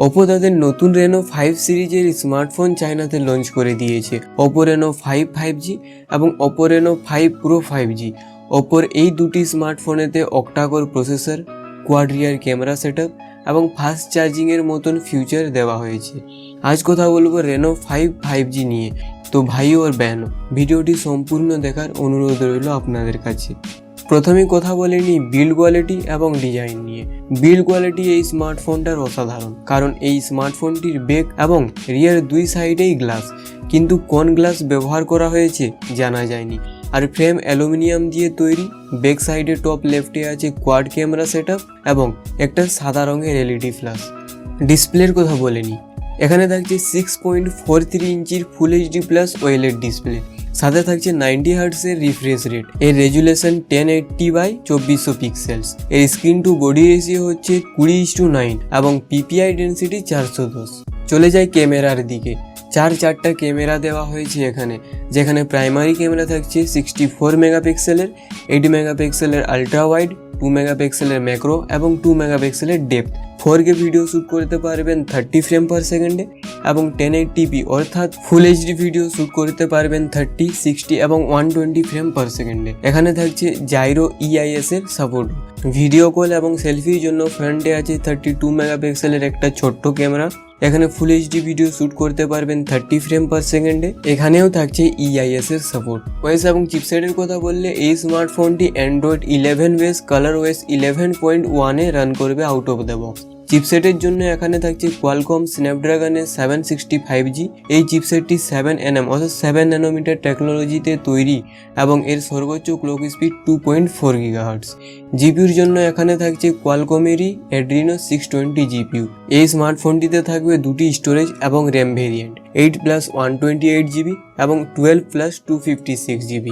Oppo তাদের নতুন Reno 5 সিরিজের স্মার্টফোন চায়নাতে লঞ্চ করে দিয়েছে। Oppo Reno 5 5G এবং Oppo Reno 5 Pro 5G। Oppoর এই দুটি স্মার্টফোনেতে octacore processor, quad rear camera setup এবং ফাস্ট চার্জিংয়ের মতন ফিউচার দেওয়া হয়েছে। আজ কথা বলবো Reno 5 5G নিয়ে। তো ভাই ওর ব্যানো, ভিডিওটি সম্পূর্ণ দেখার অনুরোধ রইল আপনাদের কাছে। প্রথমে কথা বলে নিই বিল্ড কোয়ালিটি এবং ডিজাইন নিয়ে। বিল্ড কোয়ালিটি এই স্মার্টফোনটার অসাধারণ, কারণ এই স্মার্টফোনটির ব্যাক এবং রিয়ার দুই সাইডেই গ্লাস, কিন্তু কোন গ্লাস ব্যবহার করা হয়েছে জানা যায়নি। আর ফ্রেম অ্যালুমিনিয়াম দিয়ে তৈরি। ব্যাক সাইডে টপ লেফটে আছে কোয়াড ক্যামেরা সেটআপ এবং একটা সাদা রঙের এলইডি ফ্ল্যাশ। ডিসপ্লের কথা বলে নিই, এখানে থাকছে 6.43 ইঞ্চির full HD plus OLED display, সাথে থাকছে 90 হার্টজের রিফ্রেশ রেট, এর রেজুলেশন 1080x2400 পিক্সেলস, এর স্ক্রিন টু বডি রেশিও হচ্ছে 20:9 এবং পিপিআই ডেন্সিটি 410। চলে যায় ক্যামেরার দিকে। চারটা ক্যামেরা দেওয়া হয়েছে এখানে, যেখানে প্রাইমারি ক্যামেরা থাকছে 64 মেগাপিক্সেলের, 8 মেগাপিক্সেলের আলট্রা ওয়াইড, 2 মেগাপিক্সেলের ম্যাক্রো এবং 2 মেগাপিক্সেলের ডেপথ। 4K ভিডিও শ্যুট করতে পারবেন 30 ফ্রেম পার সেকেন্ডে এবং 1080p অর্থাৎ ফুল এইচডি ভিডিও শ্যুট করতে পারবেন 30, 60 এবং 120 ফ্রেম পার সেকেন্ডে। এখানে থাকছে জাইরো ইআইএস এর সাপোর্ট। ভিডিও কল এবং সেলফির জন্য ফ্রন্টে আছে 32 মেগাপিক্সেলের একটা ছোট্ট ক্যামেরা। এখানে ফুল এইচডি ভিডিও শ্যুট করতে পারবেন 30 ফ্রেম পার সেকেন্ডে। এখানেও থাকছে ইআইএস এর সাপোর্ট। ওএস এবং চিপসেটের কথা বললে এই স্মার্টফোনটি অ্যান্ড্রয়েড 11 বেস কালার ওএস 11.1 এ রান করবে আউট অফ দ্য বক্স। চিপসেটের জন্য এখানে থাকছে কোয়ালকম স্ন্যাপড্রাগনের 765G। এই চিপসেটটি 7nm অর্থাৎ 7 ন্যানোমিটার টেকনোলজিতে তৈরি এবং এর সর্বোচ্চ ক্লক স্পিড 2.4 GHz। জিপিউর জন্য এখানে থাকছে কোয়ালকমেরই অ্যাড্রিনো 620 জিপিউ। এই স্মার্টফোনটিতে থাকবে দুটি স্টোরেজ এবং র্যাম ভেরিয়েন্ট, 8+128GB এবং 12+256GB।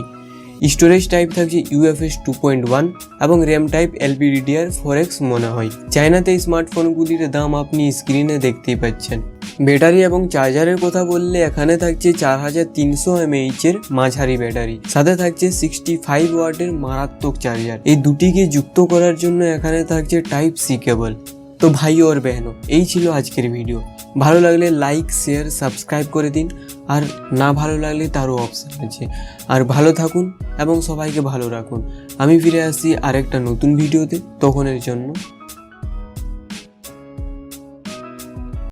স্টোরেজ টাইপ থাকছে UFS 2.1 এবং র্যাম টাইপ LPDDR4X মনে হয়। চায়নাতে এই স্মার্টফোনগুলির দাম আপনি স্ক্রিনে দেখতেই পাচ্ছেন। ব্যাটারি এবং চার্জারের কথা বললে এখানে থাকছে 4300 mAh এর মাঝারি ব্যাটারি, সাথে থাকছে 65 ওয়াটের মারাত্মক চার্জার। এই দুটিকে যুক্ত করার জন্য এখানে থাকছে টাইপ সি কেবল। তো ভাই ওর বেহনো, এই ছিল আজকের ভিডিও। ভালো লাগলে লাইক, শেয়ার, সাবস্ক্রাইব করে দিন, আর না ভালো লাগলে তারও অপশান আছে। আর ভালো থাকুন এবং সবাইকে ভালো রাখুন। আমি ফিরে আসছি আরেকটা নতুন ভিডিওতে, তখনের জন্য